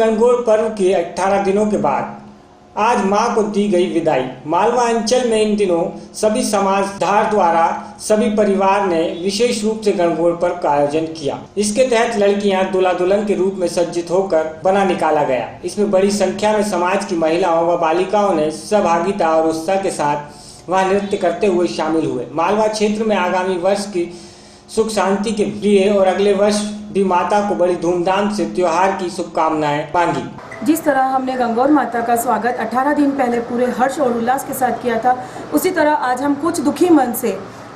गणगौर पर्व के 18 दिनों के बाद आज मां को दी गई विदाई। मालवा अंचल में इन दिनों सभी समाज धार द्वारा सभी परिवार ने विशेष रूप से गणगौर पर्व का आयोजन किया। इसके तहत लड़कियां दूल्हा दुल्हन के रूप में सज्जित होकर बना निकाला गया। इसमें बड़ी संख्या में समाज की महिलाओं व बालिकाओं ने सहभागिता और उत्साह के साथ वहां नृत्य करते हुए शामिल हुए। मालवा क्षेत्र में आगामी वर्ष की सुख शांति के लिए और अगले वर्ष भी माता को बड़ी धूमधाम से त्योहार की शुभकामनाएं मांगी। जिस तरह हमने गणगौर माता का स्वागत 18 दिन पहले पूरे हर्ष और उल्लास के साथ किया था, उसी तरह आज हम कुछ दुखी मन से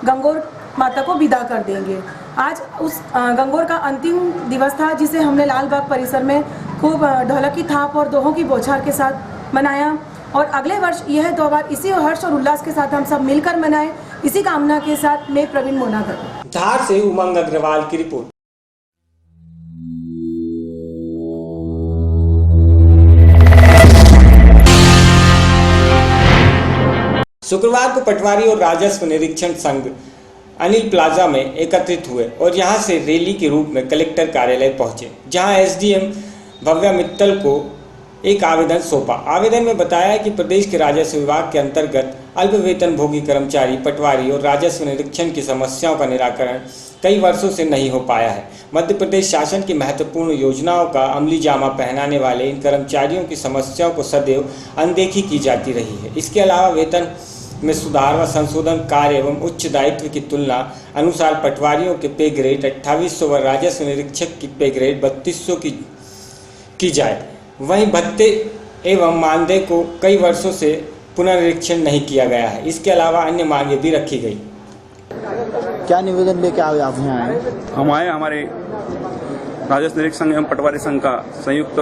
गणगौर माता को विदा कर देंगे। आज उस गणगौर का अंतिम दिवस था, जिसे हमने लाल बाग परिसर में खूब ढोलक की थाप और दोहों की बौछार के साथ मनाया और अगले वर्ष यह त्योहार इसी हर्ष और उल्लास के साथ हम सब मिलकर मनाएं, इसी कामना के साथ मैं प्रवीण मोनागर। धार से उमंग अग्रवाल की रिपोर्ट। शुक्रवार को पटवारी और राजस्व निरीक्षण संघ अनिल प्लाजा में एकत्रित हुए और यहां से रैली के रूप में कलेक्टर कार्यालय पहुंचे, जहां एसडीएम भव्या मित्तल को एक आवेदन सौंपा। आवेदन में बताया कि प्रदेश के राजस्व विभाग के अंतर्गत अल्प वेतन भोगी कर्मचारी, पटवारी और राजस्व निरीक्षण की समस्याओं का निराकरण कई वर्षों से नहीं हो पाया है। मध्य प्रदेश शासन की महत्वपूर्ण योजनाओं का अमली जामा पहनाने वाले इन कर्मचारियों की समस्याओं को सदैव अनदेखी की जाती रही है। इसके अलावा वेतन में सुधार व संशोधन कार्य एवं उच्च दायित्व की तुलना अनुसार पटवारियों के पे ग्रेड 2800 व राजस्व निरीक्षक की पे ग्रेड 3200 की जाए। वहीं भत्ते एवं मानदेय को कई वर्षों से पुनर्निरीक्षण नहीं किया गया है। इसके अलावा अन्य मांगे भी रखी गई। क्या निवेदन लेके आप यहाँ आए? हम आए हमारे राजस्व निरीक्षक संघ एवं पटवारी संघ का संयुक्त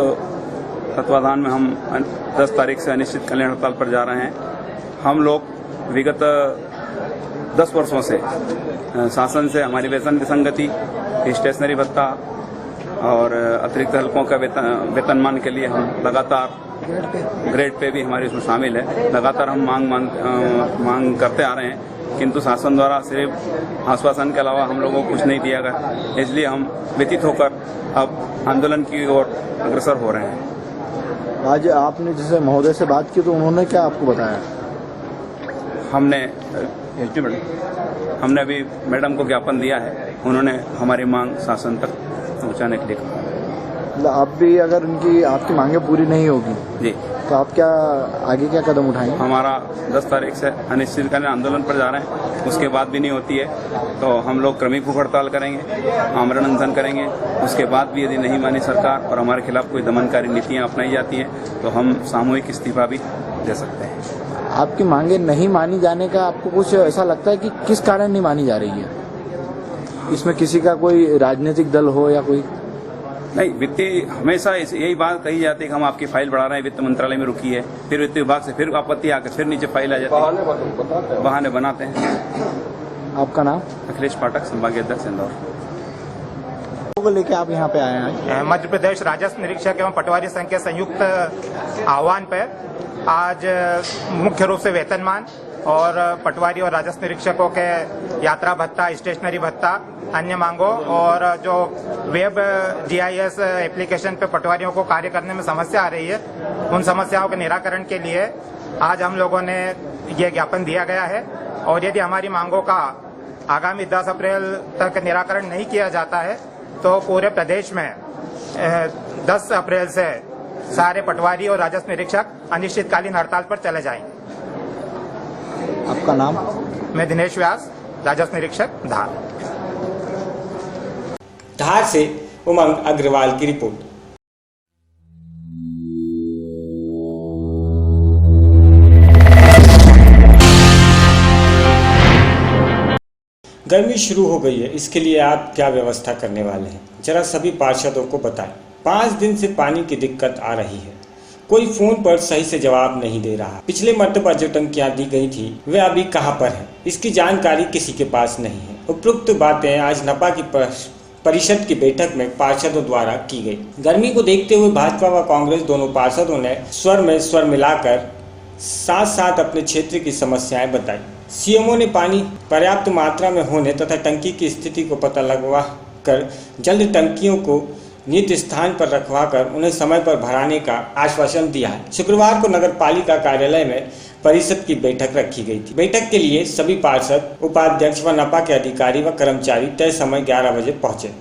तत्वाधान में हम 10 तारीख से अनिश्चितकालीन हड़ताल पर जा रहे हैं। हम लोग विगत 10 वर्षों से शासन से हमारी वेतन विसंगति, स्टेशनरी भत्ता और अतिरिक्त हल्कों का वेतनमान के लिए हम लगातार ग्रेड पे भी हमारी उसमें शामिल है। लगातार हम मांग करते आ रहे हैं, किंतु शासन द्वारा सिर्फ आश्वासन के अलावा हम लोगों को कुछ नहीं दिया गया। इसलिए हम व्यतीत होकर अब आंदोलन की ओर अग्रसर हो रहे हैं। आज आपने जैसे महोदय से बात की तो उन्होंने क्या आपको बताया? हमने अभी मैडम को ज्ञापन दिया है। उन्होंने हमारी मांग शासन तक पहुंचाने के लिए कहा। अब भी अगर उनकी आपकी मांगे पूरी नहीं होगी जी, तो आप आगे क्या कदम उठाएंगे? हमारा 10 तारीख से अनिश्चितकालीन आंदोलन पर जा रहे हैं। उसके बाद भी नहीं होती है तो हम लोग क्रमिक भूख हड़ताल करेंगे, आमरण अनशन करेंगे। उसके बाद भी यदि नहीं मानी सरकार और हमारे खिलाफ कोई दमनकारी नीतियाँ अपनाई जाती हैं तो हम सामूहिक इस्तीफा भी दे सकते हैं। आपकी मांगे नहीं मानी जाने का आपको कुछ ऐसा लगता है कि किस कारण नहीं मानी जा रही है? इसमें किसी का कोई राजनीतिक दल हो या कोई? नहीं, वित्तीय हमेशा यही बात कही जाती है कि हम आपकी फाइल बढ़ा रहे हैं, वित्त मंत्रालय में रुकी है, फिर वित्त विभाग से फिर आपत्ति आकर फिर नीचे फाइल आ जाती है, बहाने बनाते हैं। आपका नाम? अखिलेश पाठक, संभागीय अध्यक्ष इंदौर। लेके आप यहाँ पे आए हैं? मध्य प्रदेश राजस्व निरीक्षक एवं पटवारी संघ के संयुक्त आह्वान पर आज मुख्य रूप से वेतनमान और पटवारी और राजस्व निरीक्षकों के यात्रा भत्ता, स्टेशनरी भत्ता, अन्य मांगों और जो वेब GIS एप्लीकेशन पे पटवारियों को कार्य करने में समस्या आ रही है, उन समस्याओं के निराकरण के लिए आज हम लोगों ने ये ज्ञापन दिया गया है। और यदि हमारी मांगों का आगामी 10 अप्रैल तक निराकरण नहीं किया जाता है तो पूरे प्रदेश में 10 अप्रैल से सारे पटवारी और राजस्व निरीक्षक अनिश्चितकालीन हड़ताल पर चले जाएंगे। आपका नाम? मैं दिनेश व्यास, राजस्व निरीक्षक धार। धार से उमंग अग्रवाल की रिपोर्ट। गर्मी शुरू हो गई है, इसके लिए आप क्या व्यवस्था करने वाले हैं, जरा सभी पार्षदों को बताएं। 5 दिन से पानी की दिक्कत आ रही है, कोई फोन पर सही से जवाब नहीं दे रहा। पिछले मर्तबा जो टंकियां दी गई थी वे अभी कहां पर हैं, इसकी जानकारी किसी के पास नहीं है। उपरोक्त बातें आज नपा की परिषद की बैठक में पार्षदों द्वारा की गई। गर्मी को देखते हुए भाजपा व कांग्रेस दोनों पार्षदों ने स्वर में स्वर मिलाकर साथ साथ अपने क्षेत्र की समस्याएं बताई। सीएमओ ने पानी पर्याप्त मात्रा में होने तथा टंकी की स्थिति को पता लगवा कर जल्द टंकियों को नियत स्थान पर रखवाकर उन्हें समय पर भराने का आश्वासन दिया है। शुक्रवार को नगर पालिका कार्यालय में परिषद की बैठक रखी गई थी। बैठक के लिए सभी पार्षद, उपाध्यक्ष व नपा के अधिकारी व कर्मचारी तय समय 11 बजे पहुंचे,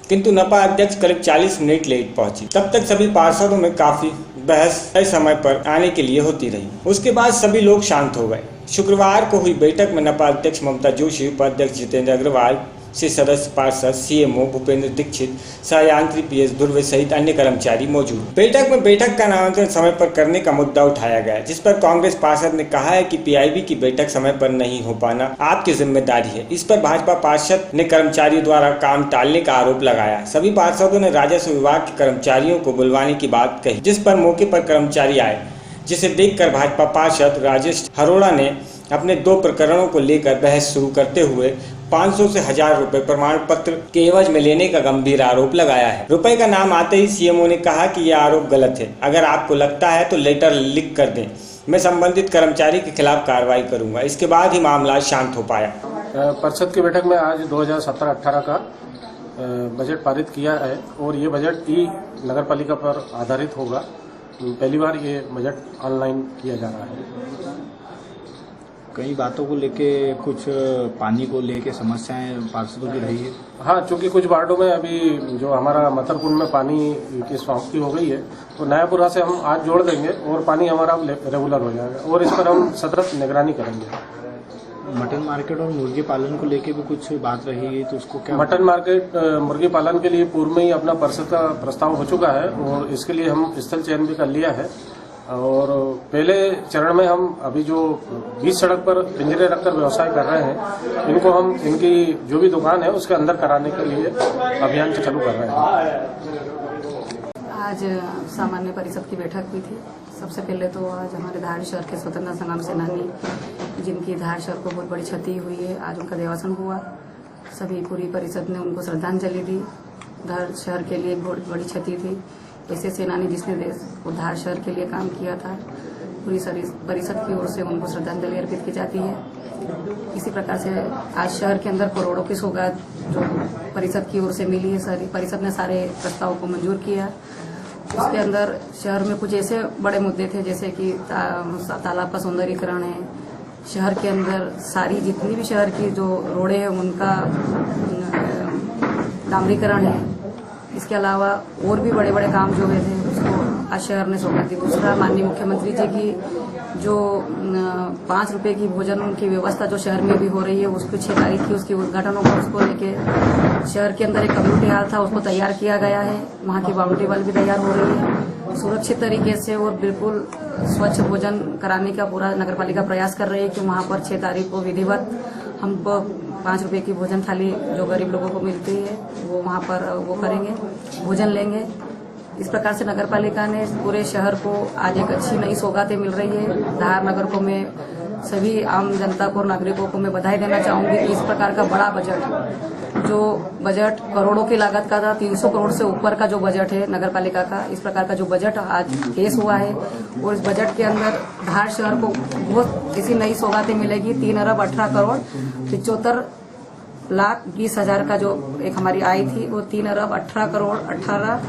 किंतु नपा अध्यक्ष करीब 40 मिनट लेट पहुंची। तब तक सभी पार्षदों में काफी बहस तय समय पर आने के लिए होती रही। उसके बाद सभी लोग शांत हो गए। शुक्रवार को हुई बैठक में नपा अध्यक्ष ममता जोशी, उपाध्यक्ष जितेंद्र अग्रवाल से सदस्य पार्षद, सीएमओ भूपेंद्र दीक्षित, सहायंत्री पीएस धुर्वे सहित अन्य कर्मचारी मौजूद। बैठक में बैठक का नामांकन समय पर करने का मुद्दा उठाया गया, जिस पर कांग्रेस पार्षद ने कहा है कि पीआईबी की बैठक समय पर नहीं हो पाना आपकी जिम्मेदारी है। इस पर भाजपा पार्षद ने कर्मचारियों द्वारा काम टालने का आरोप लगाया। सभी पार्षदों ने राजस्व विभाग के कर्मचारियों को बुलवाने की बात कही, जिस पर मौके पर कर्मचारी आए, जिसे देखकर भाजपा पार्षद राजेश अरोड़ा ने अपने 2 प्रकरणों को लेकर बहस शुरू करते हुए 500 से 1000 रुपए प्रमाण पत्र के एवज में लेने का गंभीर आरोप लगाया है। रुपए का नाम आते ही सीएमओ ने कहा कि यह आरोप गलत है। अगर आपको लगता है तो लेटर लिख कर दें, मैं संबंधित कर्मचारी के खिलाफ कार्रवाई करूंगा। इसके बाद ही मामला शांत हो पाया। परिषद की बैठक में आज 2017-18 का बजट पारित किया है और ये बजट ई नगर पालिका पर आधारित होगा। पहली बार ये बजट ऑनलाइन किया जा रहा है। कई बातों को लेके, कुछ पानी को लेके समस्याएं पार्षदों की रही है। हाँ, चूंकि कुछ वार्डों में अभी जो हमारा मतरकुंड में पानी की समाप्ति हो गई है, तो नयापुरा से हम आज जोड़ देंगे और पानी हमारा रेगुलर हो जाएगा और इस पर हम सतत निगरानी करेंगे। मटन मार्केट और मुर्गी पालन को लेके भी कुछ बात रही है, तो उसको क्या? मटन मार्केट, मुर्गी पालन के लिए पूर्व में ही अपना परिषद का प्रस्ताव हो चुका है और इसके लिए हम स्थल चयन भी कर लिया है। और पहले चरण में हम अभी जो बीच सड़क पर पिंजरे रखकर व्यवसाय कर रहे हैं, इनको हम इनकी जो भी दुकान है उसके अंदर कराने के लिए अभियान चालू कर रहे हैं। आज सामान्य परिषद की बैठक हुई थी। सबसे पहले तो आज हमारे धार शहर के स्वतंत्रता संग्राम सेनानी, जिनकी धार शहर को बहुत बड़ी क्षति हुई है, आज उनका देवासन हुआ। सभी पूरी परिषद ने उनको श्रद्धांजलि दी। धार शहर के लिए बहुत बड़ी क्षति थी। ऐसे सेनानी जिसने देश और धार शहर के लिए काम किया था, पूरी परिषद की ओर से उनको श्रद्धांजलि अर्पित की जाती है। इसी प्रकार से आज शहर के अंदर करोड़ों की सौगात जो परिषद की ओर से मिली है, सारी परिषद ने सारे प्रस्तावों को मंजूर किया। उसके अंदर शहर में कुछ ऐसे बड़े मुद्दे थे जैसे कि तालाब का सौंदर्यीकरण है, शहर के अंदर सारी जितनी भी शहर की जो रोडें हैं उनका डामरीकरण है। इसके अलावा और भी बड़े बड़े काम जो हुए थे उसको आज शहर ने सौगात दी। दूसरा, माननीय मुख्यमंत्री जी की जो 5 रुपए की भोजन की व्यवस्था जो शहर में भी हो रही है, उसकी 6 तारीख की उसकी उद्घाटन होगा। उसको लेके शहर के अंदर एक कम्युनिटी हॉल था, उसको तैयार किया गया है। वहाँ की बाउंड्री वाल भी तैयार हो रही है। सुरक्षित तरीके से और बिल्कुल स्वच्छ भोजन कराने का पूरा नगर पालिका प्रयास कर रही है कि वहाँ पर 6 तारीख को विधिवत हम 5 रुपए की भोजन थाली जो गरीब लोगों को मिलती है वो वहाँ पर वो करेंगे, भोजन लेंगे। इस प्रकार से नगर पालिका ने पूरे शहर को आज एक अच्छी नई सौगातें मिल रही है। धार नगर को मैं सभी आम जनता को और नागरिकों को मैं बधाई देना चाहूंगी कि इस प्रकार का बड़ा बजट करोड़ों की लागत का था, 300 करोड़ से ऊपर का जो बजट है नगर पालिका का, इस प्रकार का जो बजट आज पेश हुआ है और इस बजट के अंदर धार शहर को बहुत ऐसी नई सौगातें मिलेगी। 3 अरब 18 करोड़ 75 लाख 20 हजार का जो एक हमारी आय थी, वो 3 अरब 18 करोड़ 18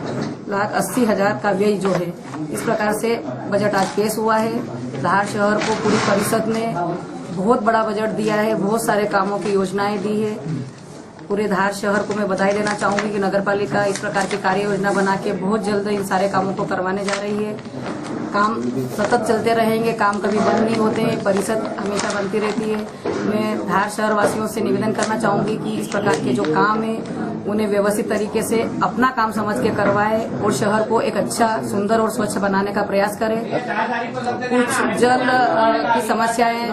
लाख 80 हजार का व्यय जो है, इस प्रकार से बजट आज पेश हुआ है। धार शहर को पूरी परिषद ने बहुत बड़ा बजट दिया है, बहुत सारे कामों की योजनाएं दी है। पूरे धार शहर को मैं बधाई देना चाहूंगी कि नगर पालिका इस प्रकार की कार्य योजना बना के बहुत जल्द इन सारे कामों को करवाने जा रही है। काम सतत चलते रहेंगे, काम कभी बंद नहीं होते हैं, परिषद हमेशा बनती रहती है। मैं धार शहर वासियों से निवेदन करना चाहूंगी कि इस प्रकार के जो काम है उन्हें व्यवस्थित तरीके से अपना काम समझ के करवाए और शहर को एक अच्छा, सुंदर और स्वच्छ बनाने का प्रयास करें। कुछ जल की समस्याएं,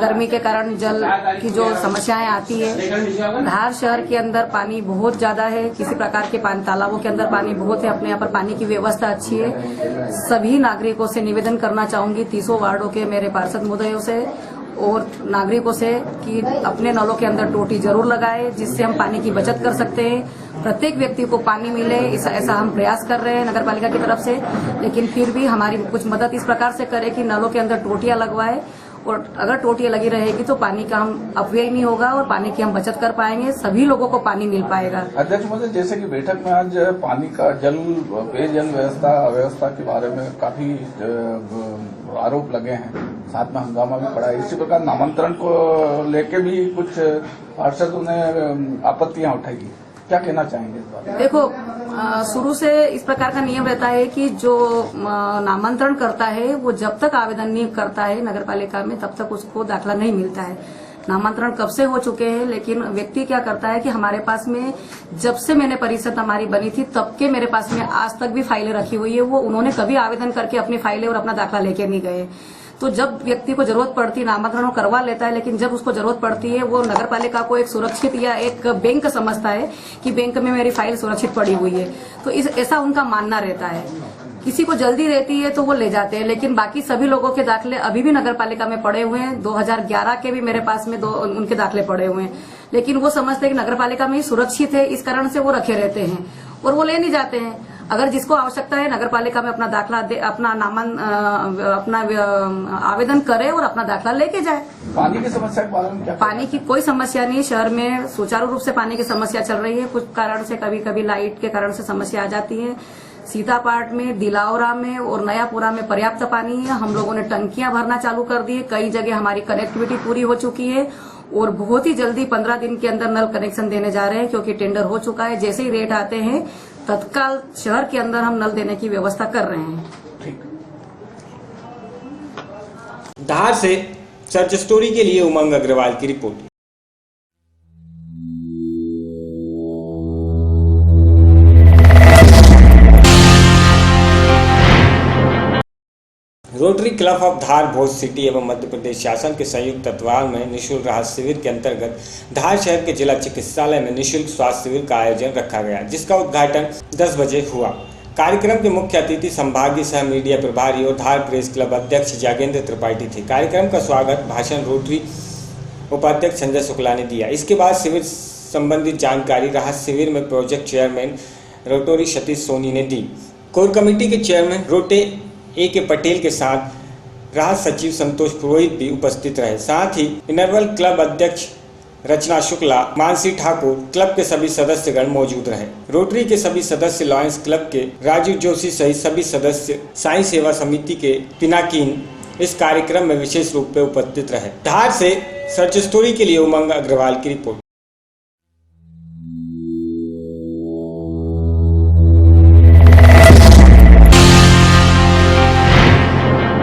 गर्मी के कारण जल की जो समस्याएं आती है, धार शहर के अंदर पानी बहुत ज्यादा है, किसी प्रकार के पानी तालाबों के अंदर पानी बहुत है, अपने यहाँ पर पानी की व्यवस्था अच्छी है। सभी नागरिकों से निवेदन करना चाहूंगी, 30 वार्डों के मेरे पार्षद महोदयों से और नागरिकों से कि अपने नलों के अंदर टोटी जरूर लगाए, जिससे हम पानी की बचत कर सकते हैं। प्रत्येक व्यक्ति को पानी मिले, ऐसा हम प्रयास कर रहे हैं नगर पालिका की तरफ से। लेकिन फिर भी हमारी कुछ मदद इस प्रकार से करे कि नलों के अंदर टोटियां लगवाए और अगर टोटियां लगी रहेगी तो पानी का हम अपव्यय नहीं होगा और पानी की हम बचत कर पाएंगे, सभी लोगों को पानी मिल पाएगा। अध्यक्ष महोदय, जैसे कि बैठक में आज पानी का पेयजल व्यवस्था के बारे में काफी आरोप लगे हैं, साथ में हंगामा भी पड़ा है। इसी प्रकार नामांतरण को लेके भी कुछ पार्षदों ने आपत्तियां उठाई, क्या कहना चाहेंगे इस बारे में? देखो, शुरू से इस प्रकार का नियम रहता है कि जो नामांतरण करता है वो जब तक आवेदन नहीं करता है नगर पालिका में तब तक उसको दाखला नहीं मिलता है। नामांतरण कब से हो चुके हैं, लेकिन व्यक्ति क्या करता है कि हमारे पास में जब से मैंने परिषद हमारी बनी थी तब के मेरे पास में आज तक भी फाइलें रखी हुई है, वो उन्होंने कभी आवेदन करके अपनी फाइलें और अपना दाखला लेके नहीं गए। तो जब व्यक्ति को जरूरत पड़ती है नामांतरण करवा लेता है, लेकिन जब उसको जरूरत पड़ती है वो नगर पालिका को एक सुरक्षित या एक बैंक समझता है कि बैंक में मेरी फाइल सुरक्षित पड़ी हुई है, तो ऐसा उनका मानना रहता है। किसी को जल्दी रहती है तो वो ले जाते हैं, लेकिन बाकी सभी लोगों के दाखले अभी भी नगर पालिका में पड़े हुए हैं। 2011 के भी मेरे पास में उनके दाखले पड़े हुए हैं, लेकिन वो समझते हैं कि नगर पालिका में ही सुरक्षित है, इस कारण से वो रखे रहते हैं और वो ले नहीं जाते हैं। अगर जिसको आवश्यकता है नगर पालिका में अपना दाखला दे, अपना आवेदन करे और अपना दाखला लेके जाए। पानी की समस्या के बारे में क्या? पानी की कोई समस्या नहीं, शहर में सुचारू रूप से पानी की समस्या चल रही है। कुछ कारण से कभी कभी लाइट के कारण से समस्या आ जाती है। सीतापाट में, दिलावरा में और नयापुरा में पर्याप्त पानी है। हम लोगों ने टंकियां भरना चालू कर दी है, कई जगह हमारी कनेक्टिविटी पूरी हो चुकी है और बहुत ही जल्दी 15 दिन के अंदर नल कनेक्शन देने जा रहे हैं, क्योंकि टेंडर हो चुका है। जैसे ही रेट आते हैं तत्काल शहर के अंदर हम नल देने की व्यवस्था कर रहे हैं। धार से सर्च स्टोरी के लिए उमंग अग्रवाल की report. Rotary club of Dhar Bhoj city एवं मध्य प्रदेश शासन के संयुक्त तत्वावधान में निःशुल्क राहत शिविर के अंतर्गत धार शहर के जिला चिकित्सालय में निःशुल्क स्वास्थ्य शिविर का आयोजन रखा गया, जिसका उद्घाटन 10 बजे हुआ। कार्यक्रम के मुख्य अतिथि संभागीय सह मीडिया प्रभारी और धार प्रेस क्लब अध्यक्ष जागेंद्र त्रिपाठी थे। कार्यक्रम का स्वागत भाषण रोटरी उपाध्यक्ष संजय शुक्ला ने दिया। इसके बाद शिविर संबंधित जानकारी राहत शिविर में project chairman Rotary Satish Soni ने दी। कोर कमेटी के चेयरमैन रोटे A.K. पटेल के साथ राहत सचिव संतोष पुरोहित भी उपस्थित रहे। साथ ही इनरवल क्लब अध्यक्ष रचना शुक्ला, मानसी ठाकुर, क्लब के सभी सदस्यगण मौजूद रहे। रोटरी के सभी सदस्य, लॉयंस क्लब के राजू जोशी सहित सभी सदस्य, साई सेवा समिति के पिनाकिन इस कार्यक्रम में विशेष रूप में उपस्थित रहे। धार से सर्च स्टोरी के लिए उमंग अग्रवाल की रिपोर्ट।